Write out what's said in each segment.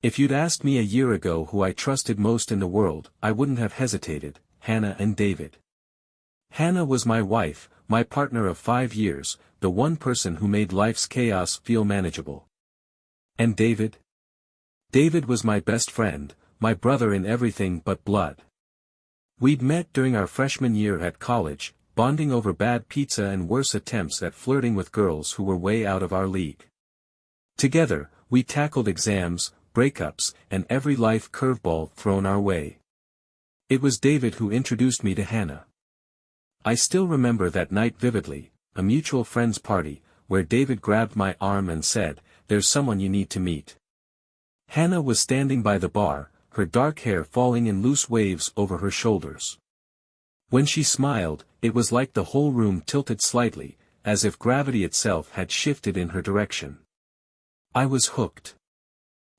If you'd asked me a year ago who I trusted most in the world, I wouldn't have hesitated. Hannah and David. Hannah was my wife, my partner of 5 years, the one person who made life's chaos feel manageable. And David? David was my best friend, my brother in everything but blood. We'd met during our freshman year at college, bonding over bad pizza and worse attempts at flirting with girls who were way out of our league. Together, we tackled exams, breakups, and every life curveball thrown our way. It was David who introduced me to Hannah. I still remember that night vividly, a mutual friend's party, where David grabbed my arm and said, "There's someone you need to meet." Hannah was standing by the bar, her dark hair falling in loose waves over her shoulders. When she smiled, it was like the whole room tilted slightly, as if gravity itself had shifted in her direction. I was hooked.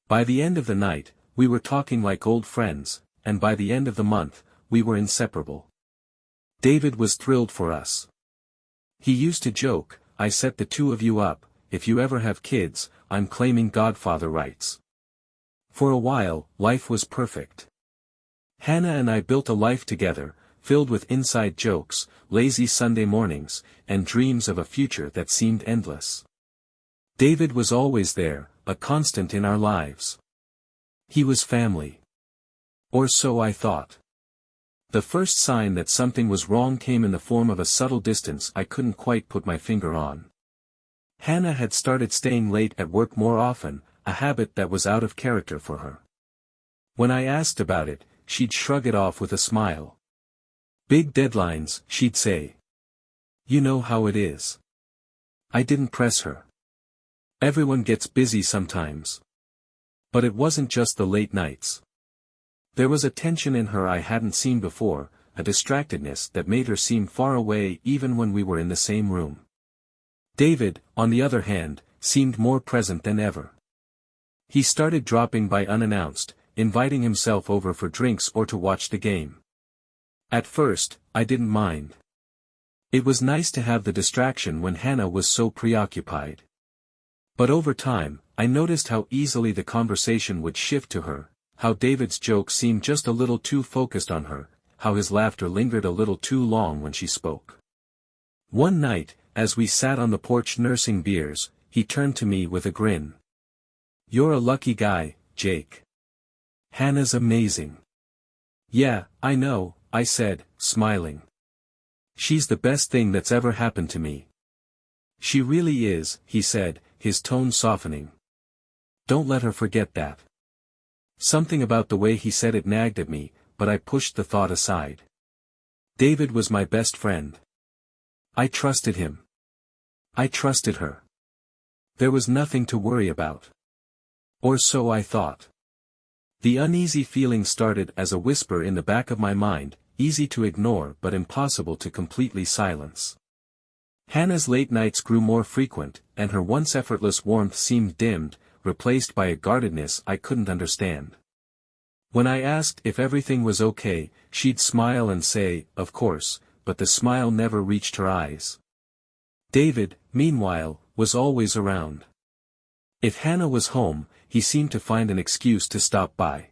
By the end of the night, we were talking like old friends, and by the end of the month, we were inseparable. David was thrilled for us. He used to joke, "I set the two of you up, if you ever have kids, I'm claiming godfather rights." For a while, life was perfect. Hannah and I built a life together, filled with inside jokes, lazy Sunday mornings, and dreams of a future that seemed endless. David was always there, a constant in our lives. He was family. Or so I thought. The first sign that something was wrong came in the form of a subtle distance I couldn't quite put my finger on. Hannah had started staying late at work more often, a habit that was out of character for her. When I asked about it, she'd shrug it off with a smile. "Big deadlines," she'd say. "You know how it is." I didn't press her. Everyone gets busy sometimes. But it wasn't just the late nights. There was a tension in her I hadn't seen before, a distractedness that made her seem far away even when we were in the same room. David, on the other hand, seemed more present than ever. He started dropping by unannounced, inviting himself over for drinks or to watch the game. At first, I didn't mind. It was nice to have the distraction when Hannah was so preoccupied. But over time, I noticed how easily the conversation would shift to her, how David's jokes seemed just a little too focused on her, how his laughter lingered a little too long when she spoke. One night, as we sat on the porch nursing beers, he turned to me with a grin. "You're a lucky guy, Jake. Hannah's amazing." "Yeah, I know," I said, smiling. "She's the best thing that's ever happened to me." "She really is," he said, his tone softening. "Don't let her forget that." Something about the way he said it nagged at me, but I pushed the thought aside. David was my best friend. I trusted him. I trusted her. There was nothing to worry about. Or so I thought. The uneasy feeling started as a whisper in the back of my mind, easy to ignore but impossible to completely silence. Hannah's late nights grew more frequent, and her once effortless warmth seemed dimmed, replaced by a guardedness I couldn't understand. When I asked if everything was okay, she'd smile and say, "Of course," but the smile never reached her eyes. David, meanwhile, was always around. If Hannah was home, he seemed to find an excuse to stop by.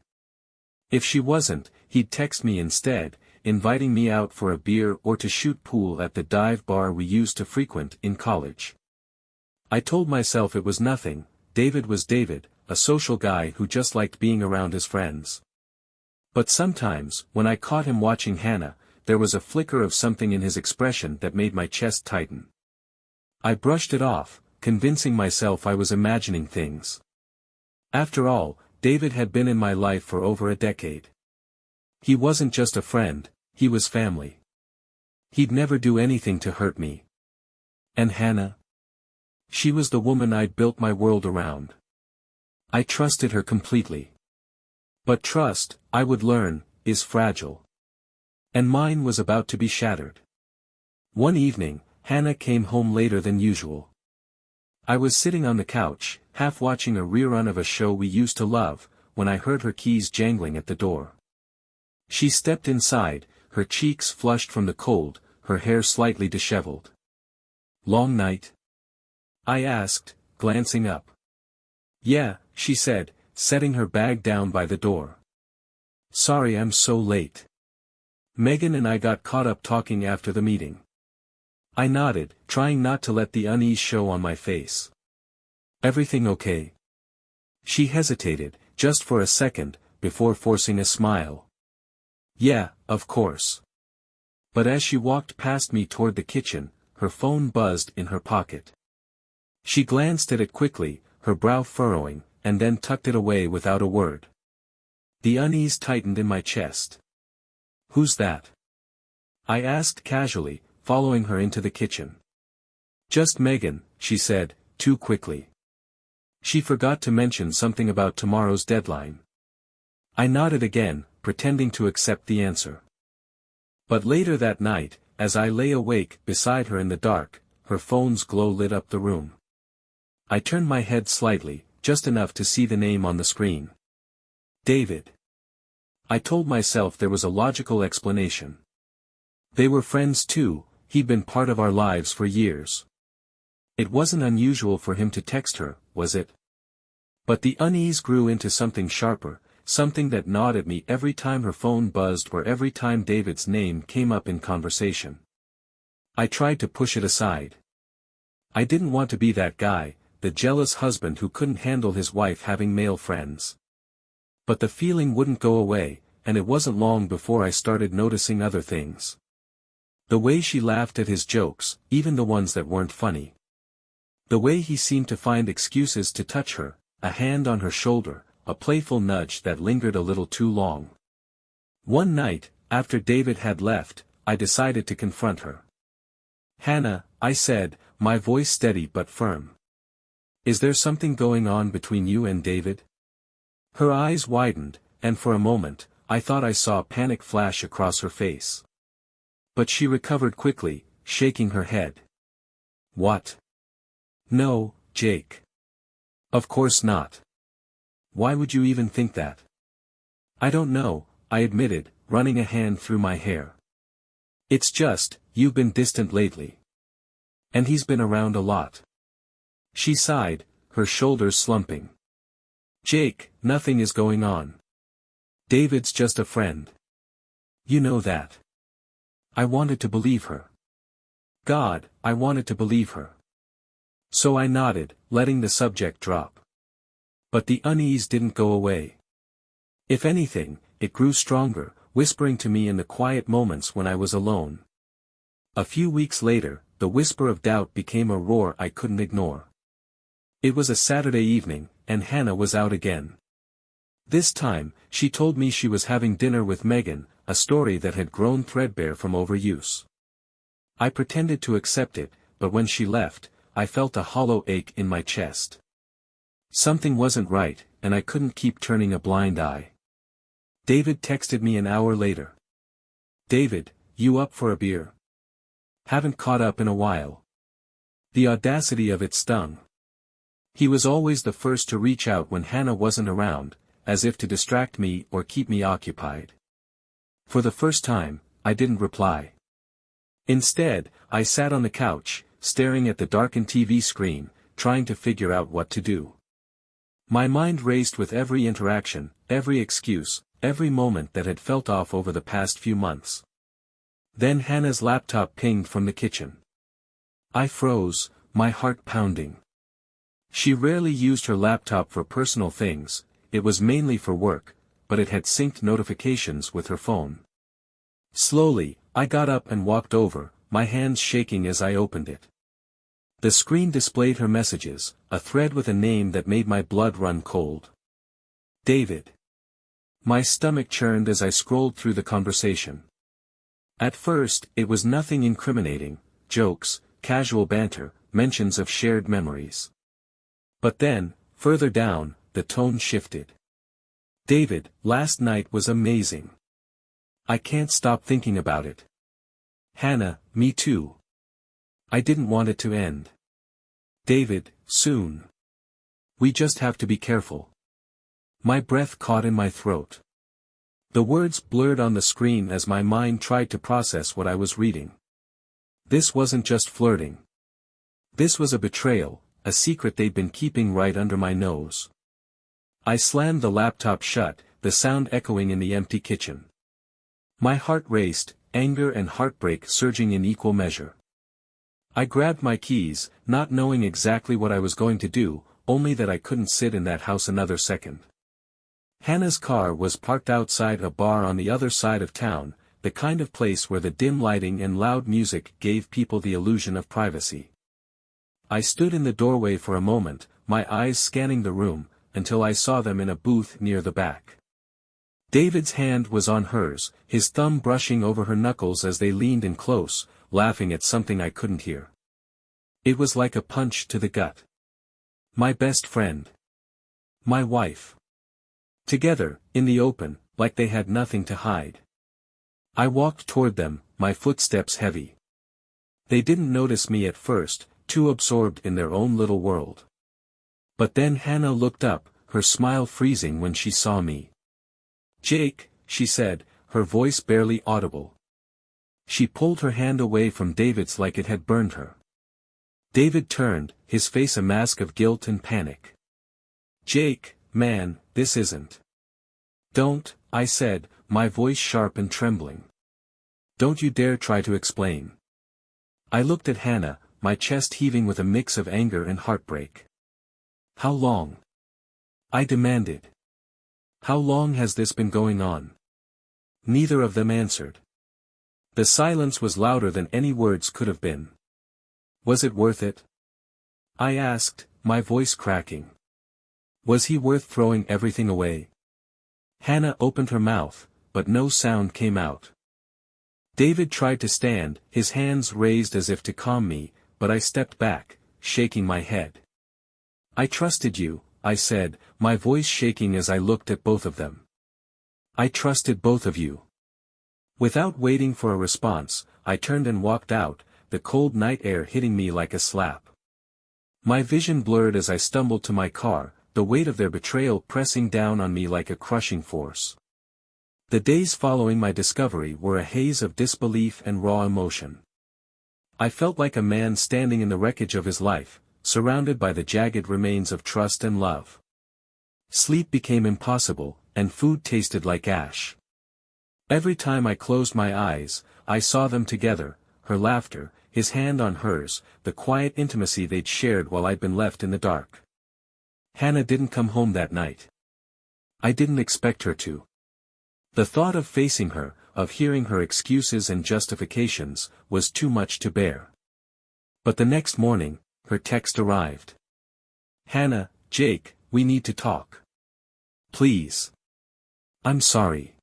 If she wasn't, he'd text me instead, inviting me out for a beer or to shoot pool at the dive bar we used to frequent in college. I told myself it was nothing. David was David, a social guy who just liked being around his friends. But sometimes, when I caught him watching Hannah, there was a flicker of something in his expression that made my chest tighten. I brushed it off, convincing myself I was imagining things. After all, David had been in my life for over a decade. He wasn't just a friend, he was family. He'd never do anything to hurt me. And Hannah? She was the woman I'd built my world around. I trusted her completely. But trust, I would learn, is fragile. And mine was about to be shattered. One evening, Hannah came home later than usual. I was sitting on the couch, half watching a rerun of a show we used to love, when I heard her keys jangling at the door. She stepped inside, her cheeks flushed from the cold, her hair slightly disheveled. "Long night?" I asked, glancing up. "Yeah," she said, setting her bag down by the door. "Sorry I'm so late. Megan and I got caught up talking after the meeting." I nodded, trying not to let the unease show on my face. "Everything okay?" She hesitated, just for a second, before forcing a smile. "Yeah, of course." But as she walked past me toward the kitchen, her phone buzzed in her pocket. She glanced at it quickly, her brow furrowing, and then tucked it away without a word. The unease tightened in my chest. "Who's that?" I asked casually, following her into the kitchen. "Just Megan," she said, too quickly. "She forgot to mention something about tomorrow's deadline." I nodded again, pretending to accept the answer. But later that night, as I lay awake beside her in the dark, her phone's glow lit up the room. I turned my head slightly, just enough to see the name on the screen. David. I told myself there was a logical explanation. They were friends too, he'd been part of our lives for years. It wasn't unusual for him to text her, was it? But the unease grew into something sharper, something that gnawed at me every time her phone buzzed or every time David's name came up in conversation. I tried to push it aside. I didn't want to be that guy, the jealous husband who couldn't handle his wife having male friends. But the feeling wouldn't go away, and it wasn't long before I started noticing other things. The way she laughed at his jokes, even the ones that weren't funny. The way he seemed to find excuses to touch her, a hand on her shoulder, a playful nudge that lingered a little too long. One night, after David had left, I decided to confront her. "Hannah," I said, my voice steady but firm. "Is there something going on between you and David?" Her eyes widened, and for a moment, I thought I saw panic flash across her face. But she recovered quickly, shaking her head. "What? No, Jake. Of course not. Why would you even think that?" "I don't know," I admitted, running a hand through my hair. "It's just, you've been distant lately. And he's been around a lot." She sighed, her shoulders slumping. "Jake, nothing is going on. David's just a friend. You know that." I wanted to believe her. God, I wanted to believe her. So I nodded, letting the subject drop. But the unease didn't go away. If anything, it grew stronger, whispering to me in the quiet moments when I was alone. A few weeks later, the whisper of doubt became a roar I couldn't ignore. It was a Saturday evening, and Hannah was out again. This time, she told me she was having dinner with Megan, a story that had grown threadbare from overuse. I pretended to accept it, but when she left, I felt a hollow ache in my chest. Something wasn't right, and I couldn't keep turning a blind eye. David texted me an hour later. "David, you up for a beer? Haven't caught up in a while." The audacity of it stung. He was always the first to reach out when Hannah wasn't around, as if to distract me or keep me occupied. For the first time, I didn't reply. Instead, I sat on the couch, staring at the darkened TV screen, trying to figure out what to do. My mind raced with every interaction, every excuse, every moment that had felt off over the past few months. Then Hannah's laptop pinged from the kitchen. I froze, my heart pounding. She rarely used her laptop for personal things, it was mainly for work, but it had synced notifications with her phone. Slowly, I got up and walked over, my hands shaking as I opened it. The screen displayed her messages, a thread with a name that made my blood run cold. David. My stomach churned as I scrolled through the conversation. At first, it was nothing incriminating, jokes, casual banter, mentions of shared memories. But then, further down, the tone shifted. "David, last night was amazing. I can't stop thinking about it." "Hannah, me too. I didn't want it to end." "David, soon. We just have to be careful." My breath caught in my throat. The words blurred on the screen as my mind tried to process what I was reading. This wasn't just flirting. This was a betrayal, a secret they'd been keeping right under my nose. I slammed the laptop shut, the sound echoing in the empty kitchen. My heart raced, anger and heartbreak surging in equal measure. I grabbed my keys, not knowing exactly what I was going to do, only that I couldn't sit in that house another second. Hannah's car was parked outside a bar on the other side of town, the kind of place where the dim lighting and loud music gave people the illusion of privacy. I stood in the doorway for a moment, my eyes scanning the room, until I saw them in a booth near the back. David's hand was on hers, his thumb brushing over her knuckles as they leaned in close, laughing at something I couldn't hear. It was like a punch to the gut. My best friend. My wife. Together, in the open, like they had nothing to hide. I walked toward them, my footsteps heavy. They didn't notice me at first, too absorbed in their own little world. But then Hannah looked up, her smile freezing when she saw me. "Jake," she said, her voice barely audible. She pulled her hand away from David's like it had burned her. David turned, his face a mask of guilt and panic. "Jake, man, this isn't." "Don't," I said, my voice sharp and trembling. "Don't you dare try to explain." I looked at Hannah, my chest heaving with a mix of anger and heartbreak. "How long?" I demanded. "How long has this been going on?" Neither of them answered. The silence was louder than any words could have been. "Was it worth it?" I asked, my voice cracking. "Was he worth throwing everything away?" Hannah opened her mouth, but no sound came out. David tried to stand, his hands raised as if to calm me, but I stepped back, shaking my head. "I trusted you," I said, my voice shaking as I looked at both of them. "I trusted both of you." Without waiting for a response, I turned and walked out, the cold night air hitting me like a slap. My vision blurred as I stumbled to my car, the weight of their betrayal pressing down on me like a crushing force. The days following my discovery were a haze of disbelief and raw emotion. I felt like a man standing in the wreckage of his life, surrounded by the jagged remains of trust and love. Sleep became impossible, and food tasted like ash. Every time I closed my eyes, I saw them together, her laughter, his hand on hers, the quiet intimacy they'd shared while I'd been left in the dark. Hannah didn't come home that night. I didn't expect her to. The thought of facing her, of hearing her excuses and justifications, was too much to bear. But the next morning, her text arrived. "Hannah, Jake, we need to talk. Please. I'm sorry."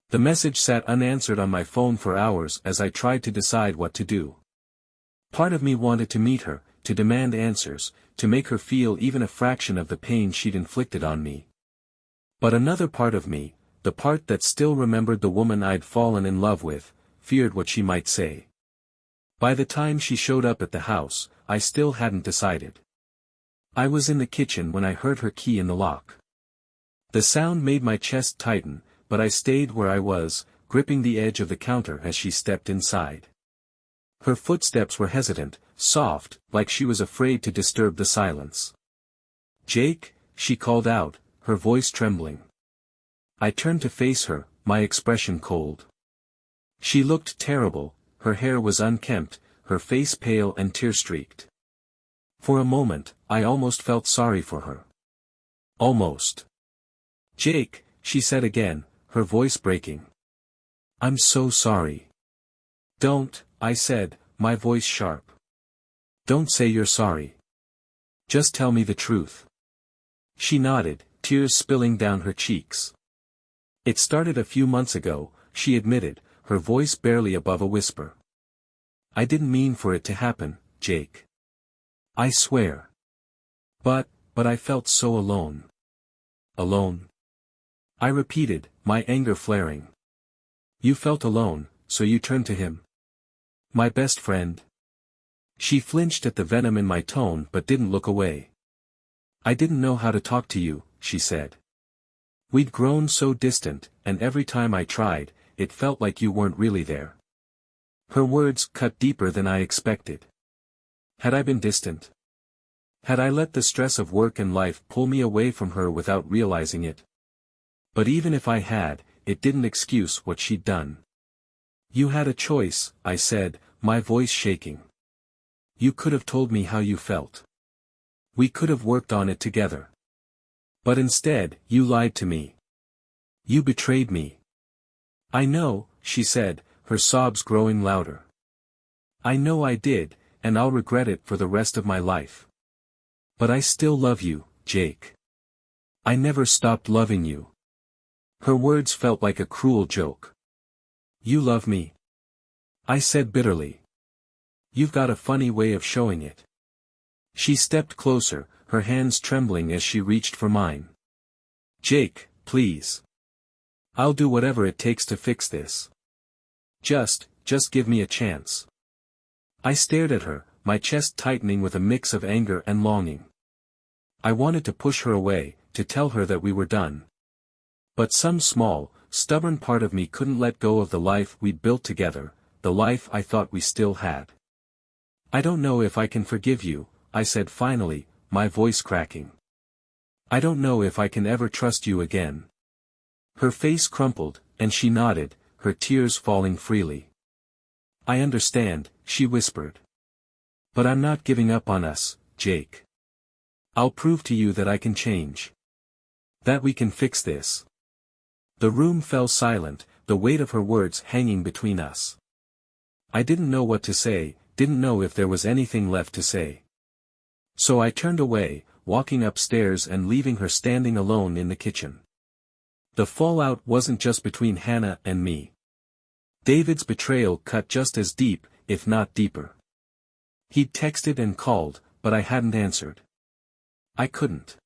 The message sat unanswered on my phone for hours as I tried to decide what to do. Part of me wanted to meet her, to demand answers, to make her feel even a fraction of the pain she'd inflicted on me. But another part of me, the part that still remembered the woman I'd fallen in love with, feared what she might say. By the time she showed up at the house, I still hadn't decided. I was in the kitchen when I heard her key in the lock. The sound made my chest tighten, but I stayed where I was, gripping the edge of the counter as she stepped inside. Her footsteps were hesitant, soft, like she was afraid to disturb the silence. "Jake," she called out, her voice trembling. I turned to face her, my expression cold. She looked terrible, her hair was unkempt, her face pale and tear-streaked. For a moment, I almost felt sorry for her. Almost. "Jake," she said again, her voice breaking. "I'm so sorry." "Don't," I said, my voice sharp. "Don't say you're sorry. Just tell me the truth." She nodded, tears spilling down her cheeks. "It started a few months ago," she admitted, her voice barely above a whisper. "I didn't mean for it to happen, Jake. I swear. But I felt so alone." "Alone?" I repeated, my anger flaring. "You felt alone, so you turned to him? My best friend?" She flinched at the venom in my tone but didn't look away. "I didn't know how to talk to you," she said. "We'd grown so distant, and every time I tried, it felt like you weren't really there." Her words cut deeper than I expected. Had I been distant? Had I let the stress of work and life pull me away from her without realizing it? But even if I had, it didn't excuse what she'd done. You had a choice, I said, my voice shaking. You could have told me how you felt. We could have worked on it together. But instead, you lied to me. You betrayed me. I know, she said, her sobs growing louder. I know I did, and I'll regret it for the rest of my life. But I still love you, Jake. I never stopped loving you. Her words felt like a cruel joke. You love me? I said bitterly. You've got a funny way of showing it. She stepped closer, her hands trembling as she reached for mine. Jake, please. I'll do whatever it takes to fix this. Just give me a chance. I stared at her, my chest tightening with a mix of anger and longing. I wanted to push her away, to tell her that we were done. But some small, stubborn part of me couldn't let go of the life we'd built together, the life I thought we still had. I don't know if I can forgive you, I said finally, my voice cracking. I don't know if I can ever trust you again. Her face crumpled, and she nodded, her tears falling freely. I understand, she whispered. But I'm not giving up on us, Jake. I'll prove to you that I can change. That we can fix this. The room fell silent, the weight of her words hanging between us. I didn't know what to say, didn't know if there was anything left to say. So I turned away, walking upstairs and leaving her standing alone in the kitchen. The fallout wasn't just between Hannah and me. David's betrayal cut just as deep, if not deeper. He'd texted and called, but I hadn't answered. I couldn't.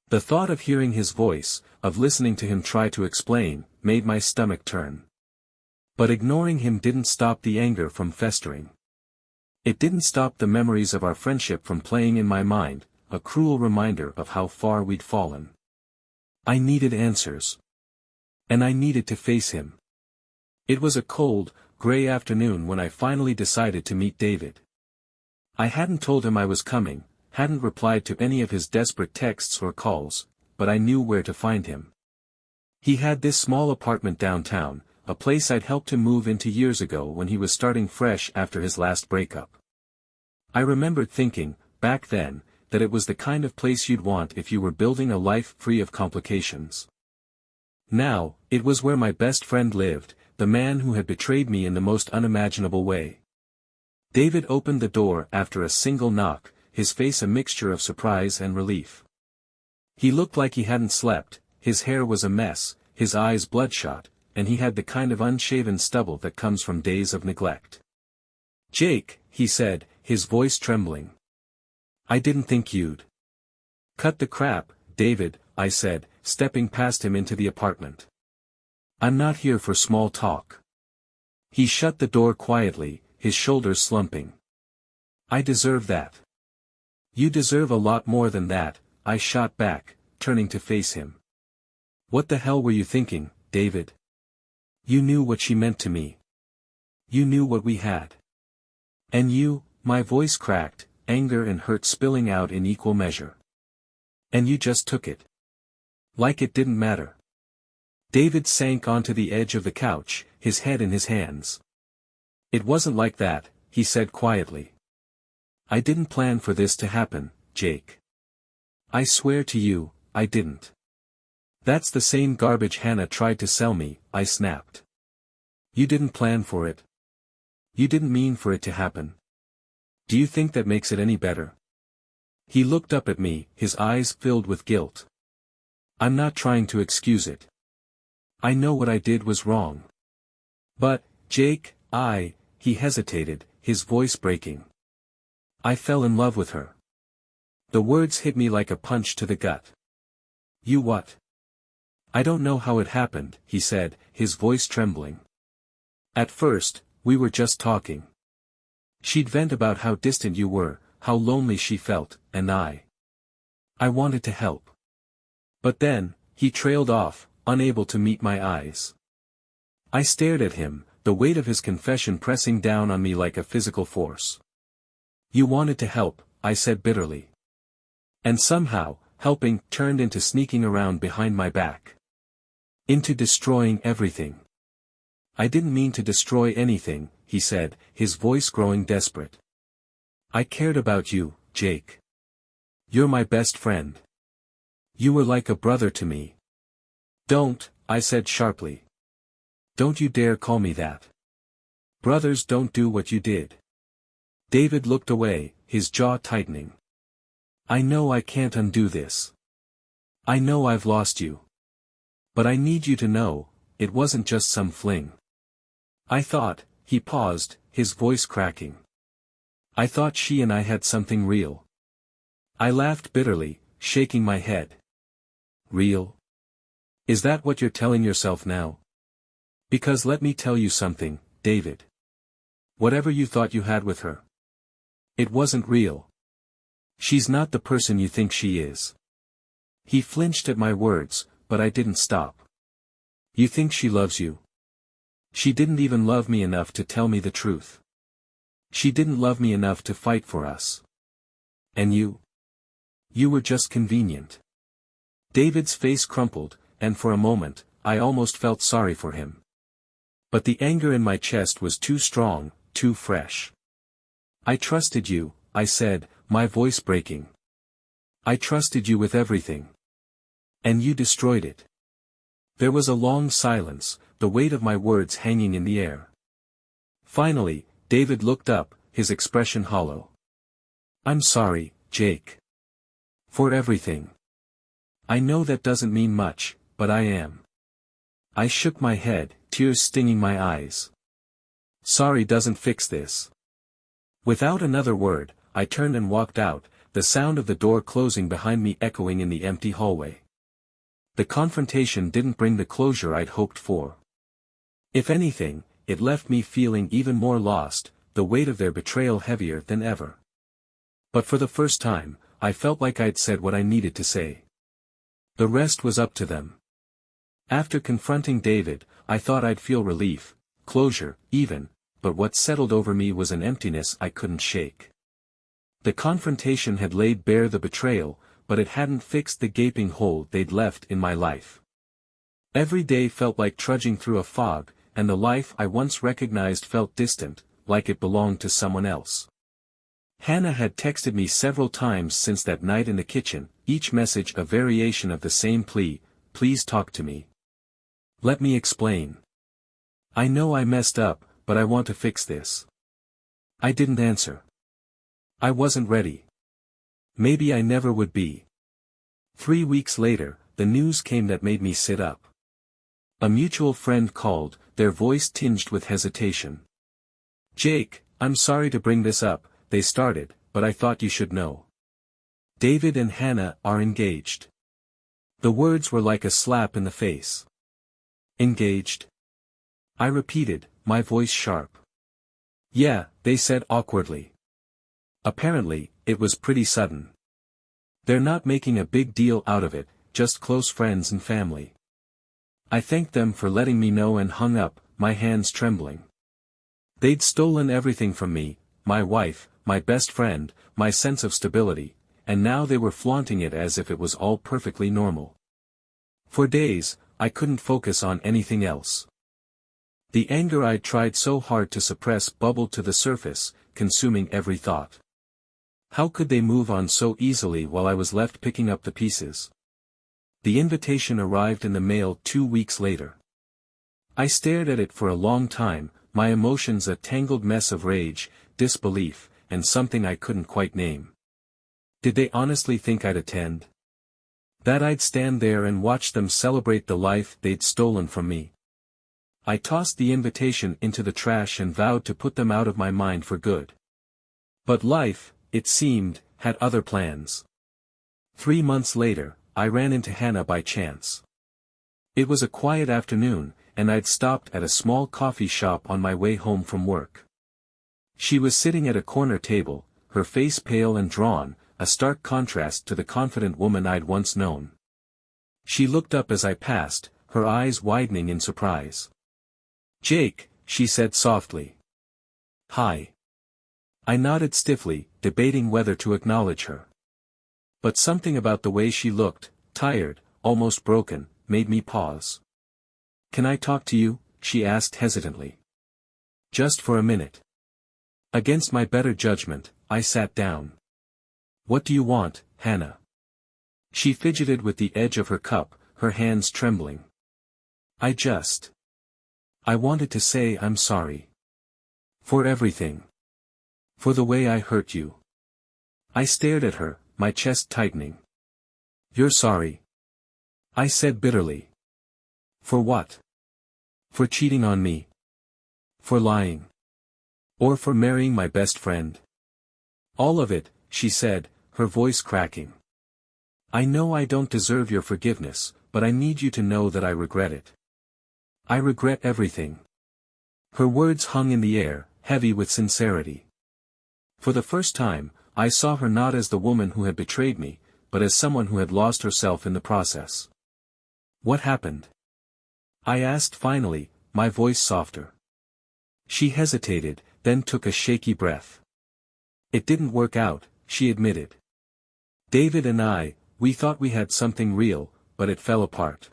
The thought of hearing his voice, of listening to him try to explain, made my stomach turn. But ignoring him didn't stop the anger from festering. It didn't stop the memories of our friendship from playing in my mind, a cruel reminder of how far we'd fallen. I needed answers. And I needed to face him. It was a cold, gray afternoon when I finally decided to meet David. I hadn't told him I was coming, hadn't replied to any of his desperate texts or calls, but I knew where to find him. He had this small apartment downtown, a place I'd helped him move into years ago when he was starting fresh after his last breakup. I remembered thinking, back then, that it was the kind of place you'd want if you were building a life free of complications. Now, it was where my best friend lived, the man who had betrayed me in the most unimaginable way. David opened the door after a single knock, his face a mixture of surprise and relief. He looked like he hadn't slept, his hair was a mess, his eyes bloodshot, and he had the kind of unshaven stubble that comes from days of neglect. Jake, he said, his voice trembling. I didn't think you'd. Cut the crap, David, I said, stepping past him into the apartment. I'm not here for small talk. He shut the door quietly, his shoulders slumping. I deserve that. You deserve a lot more than that, I shot back, turning to face him. What the hell were you thinking, David? You knew what she meant to me. You knew what we had. And you, my voice cracked, anger and hurt spilling out in equal measure. And you just took it. Like it didn't matter. David sank onto the edge of the couch, his head in his hands. It wasn't like that, he said quietly. I didn't plan for this to happen, Jake. I swear to you, I didn't. That's the same garbage Hannah tried to sell me, I snapped. You didn't plan for it. You didn't mean for it to happen. Do you think that makes it any better? He looked up at me, his eyes filled with guilt. I'm not trying to excuse it. I know what I did was wrong. But, Jake, he hesitated, his voice breaking. I fell in love with her. The words hit me like a punch to the gut. You what? I don't know how it happened, he said, his voice trembling. At first, we were just talking. She'd vent about how distant you were, how lonely she felt, and I wanted to help. But then, he trailed off, unable to meet my eyes. I stared at him, the weight of his confession pressing down on me like a physical force. You wanted to help, I said bitterly. And somehow, helping turned into sneaking around behind my back. Into destroying everything. I didn't mean to destroy anything, he said, his voice growing desperate. I cared about you, Jake. You're my best friend. You were like a brother to me. Don't, I said sharply. Don't you dare call me that. Brothers don't do what you did. David looked away, his jaw tightening. I know I can't undo this. I know I've lost you. But I need you to know, it wasn't just some fling. I thought, he paused, his voice cracking. I thought she and I had something real. I laughed bitterly, shaking my head. Real? Is that what you're telling yourself now? Because let me tell you something, David. Whatever you thought you had with her. It wasn't real. She's not the person you think she is. He flinched at my words, but I didn't stop. You think she loves you? She didn't even love me enough to tell me the truth. She didn't love me enough to fight for us. And you? You were just convenient. David's face crumpled, and for a moment, I almost felt sorry for him. But the anger in my chest was too strong, too fresh. I trusted you, I said, my voice breaking. I trusted you with everything. And you destroyed it. There was a long silence, the weight of my words hanging in the air. Finally, David looked up, his expression hollow. I'm sorry, Jake. For everything. I know that doesn't mean much, but I am. I shook my head, tears stinging my eyes. Sorry doesn't fix this. Without another word, I turned and walked out, the sound of the door closing behind me echoing in the empty hallway. The confrontation didn't bring the closure I'd hoped for. If anything, it left me feeling even more lost, the weight of their betrayal heavier than ever. But for the first time, I felt like I'd said what I needed to say. The rest was up to them. After confronting David, I thought I'd feel relief, closure, even, but what settled over me was an emptiness I couldn't shake. The confrontation had laid bare the betrayal, but it hadn't fixed the gaping hole they'd left in my life. Every day felt like trudging through a fog, and the life I once recognized felt distant, like it belonged to someone else. Hannah had texted me several times since that night in the kitchen, each message a variation of the same plea, please talk to me. Let me explain. I know I messed up, but I want to fix this. I didn't answer. I wasn't ready. Maybe I never would be. 3 weeks later, the news came that made me sit up. A mutual friend called, their voice tinged with hesitation. Jake, I'm sorry to bring this up, they started, but I thought you should know. David and Hannah are engaged. The words were like a slap in the face. Engaged? I repeated, my voice sharp. Yeah, they said awkwardly. Apparently, it was pretty sudden. They're not making a big deal out of it, just close friends and family. I thanked them for letting me know and hung up, my hands trembling. They'd stolen everything from me, my wife, my best friend, my sense of stability, and now they were flaunting it as if it was all perfectly normal. For days, I couldn't focus on anything else. The anger I'd tried so hard to suppress bubbled to the surface, consuming every thought. How could they move on so easily while I was left picking up the pieces? The invitation arrived in the mail 2 weeks later. I stared at it for a long time, my emotions a tangled mess of rage, disbelief, and something I couldn't quite name. Did they honestly think I'd attend? That I'd stand there and watch them celebrate the life they'd stolen from me? I tossed the invitation into the trash and vowed to put them out of my mind for good. But life, it seemed, had other plans. 3 months later, I ran into Hannah by chance. It was a quiet afternoon, and I'd stopped at a small coffee shop on my way home from work. She was sitting at a corner table, her face pale and drawn, a stark contrast to the confident woman I'd once known. She looked up as I passed, her eyes widening in surprise. Jake, she said softly. Hi. I nodded stiffly, debating whether to acknowledge her. But something about the way she looked, tired, almost broken, made me pause. "Can I talk to you?" she asked hesitantly. "Just for a minute." Against my better judgment, I sat down. "What do you want, Hannah?" She fidgeted with the edge of her cup, her hands trembling. I wanted to say I'm sorry. For everything. For the way I hurt you." I stared at her, my chest tightening. "You're sorry?" I said bitterly. "For what? For cheating on me? For lying? Or for marrying my best friend?" "All of it," she said, her voice cracking. "I know I don't deserve your forgiveness, but I need you to know that I regret it. I regret everything." Her words hung in the air, heavy with sincerity. For the first time, I saw her not as the woman who had betrayed me, but as someone who had lost herself in the process. "What happened?" I asked finally, my voice softer. She hesitated, then took a shaky breath. "It didn't work out," she admitted. "David and we thought we had something real, but it fell apart.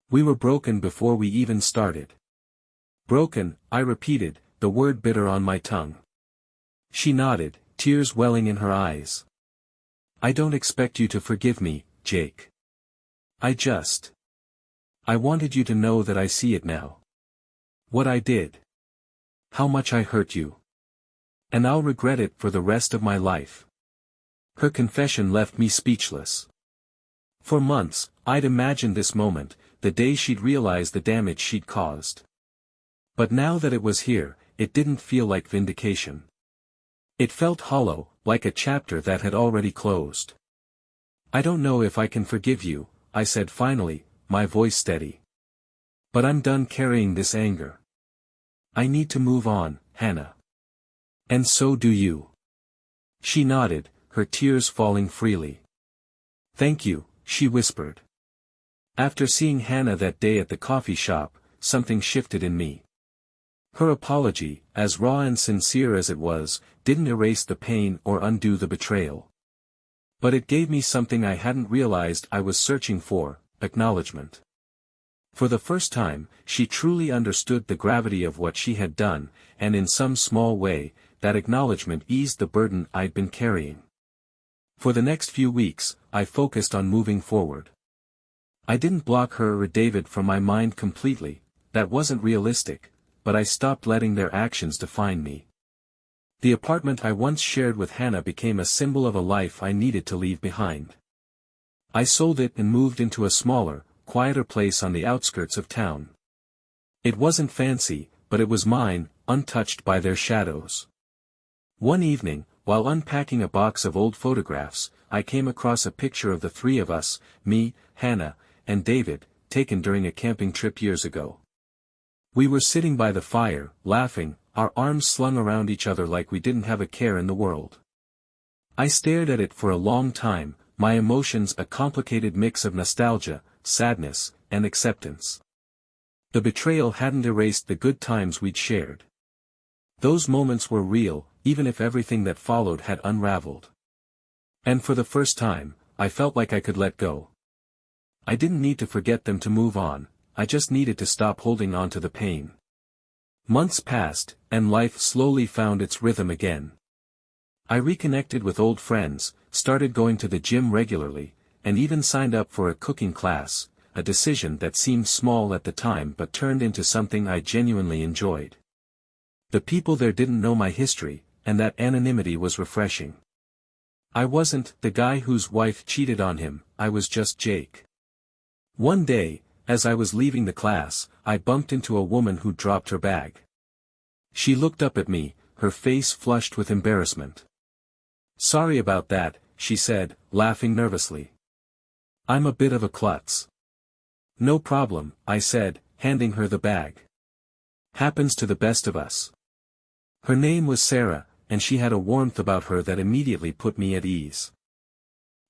We were broken before we even started." "Broken," I repeated, the word bitter on my tongue. She nodded, tears welling in her eyes. "I don't expect you to forgive me, Jake. I wanted you to know that I see it now. What I did. How much I hurt you. And I'll regret it for the rest of my life." Her confession left me speechless. For months, I'd imagined this moment, the day she'd realize the damage she'd caused. But now that it was here, it didn't feel like vindication. It felt hollow, like a chapter that had already closed. "I don't know if I can forgive you," I said finally, my voice steady. "But I'm done carrying this anger. I need to move on, Hannah. And so do you." She nodded, her tears falling freely. "Thank you," she whispered. After seeing Hannah that day at the coffee shop, something shifted in me. Her apology, as raw and sincere as it was, didn't erase the pain or undo the betrayal. But it gave me something I hadn't realized I was searching for: acknowledgement. For the first time, she truly understood the gravity of what she had done, and in some small way, that acknowledgement eased the burden I'd been carrying. For the next few weeks, I focused on moving forward. I didn't block her or David from my mind completely, that wasn't realistic, but I stopped letting their actions define me. The apartment I once shared with Hannah became a symbol of a life I needed to leave behind. I sold it and moved into a smaller, quieter place on the outskirts of town. It wasn't fancy, but it was mine, untouched by their shadows. One evening, while unpacking a box of old photographs, I came across a picture of the three of us, me, Hannah, and David, taken during a camping trip years ago. We were sitting by the fire, laughing, our arms slung around each other like we didn't have a care in the world. I stared at it for a long time, my emotions a complicated mix of nostalgia, sadness, and acceptance. The betrayal hadn't erased the good times we'd shared. Those moments were real, even if everything that followed had unraveled. And for the first time, I felt like I could let go. I didn't need to forget them to move on, I just needed to stop holding on to the pain. Months passed, and life slowly found its rhythm again. I reconnected with old friends, started going to the gym regularly, and even signed up for a cooking class, a decision that seemed small at the time but turned into something I genuinely enjoyed. The people there didn't know my history, and that anonymity was refreshing. I wasn't the guy whose wife cheated on him, I was just Jake. One day, as I was leaving the class, I bumped into a woman who dropped her bag. She looked up at me, her face flushed with embarrassment. "Sorry about that," she said, laughing nervously. "I'm a bit of a klutz." "No problem," I said, handing her the bag. "Happens to the best of us." Her name was Sarah, and she had a warmth about her that immediately put me at ease.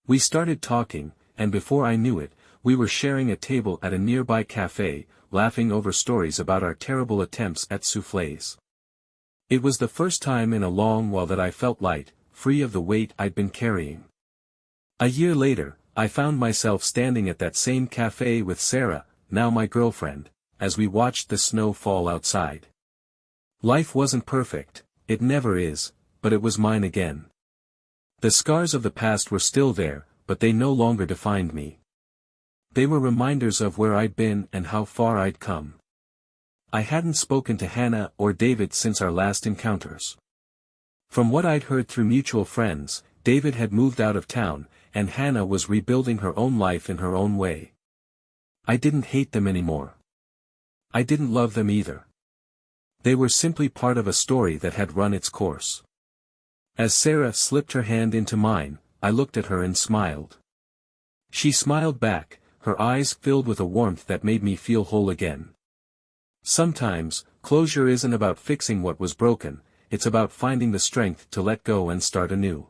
We started talking, and before I knew it, we were sharing a table at a nearby cafe, laughing over stories about our terrible attempts at soufflés. It was the first time in a long while that I felt light, free of the weight I'd been carrying. A year later, I found myself standing at that same cafe with Sarah, now my girlfriend, as we watched the snow fall outside. Life wasn't perfect, it never is, but it was mine again. The scars of the past were still there, but they no longer defined me. They were reminders of where I'd been and how far I'd come. I hadn't spoken to Hannah or David since our last encounters. From what I'd heard through mutual friends, David had moved out of town, and Hannah was rebuilding her own life in her own way. I didn't hate them anymore. I didn't love them either. They were simply part of a story that had run its course. As Sarah slipped her hand into mine, I looked at her and smiled. She smiled back, her eyes filled with a warmth that made me feel whole again. Sometimes, closure isn't about fixing what was broken, it's about finding the strength to let go and start anew.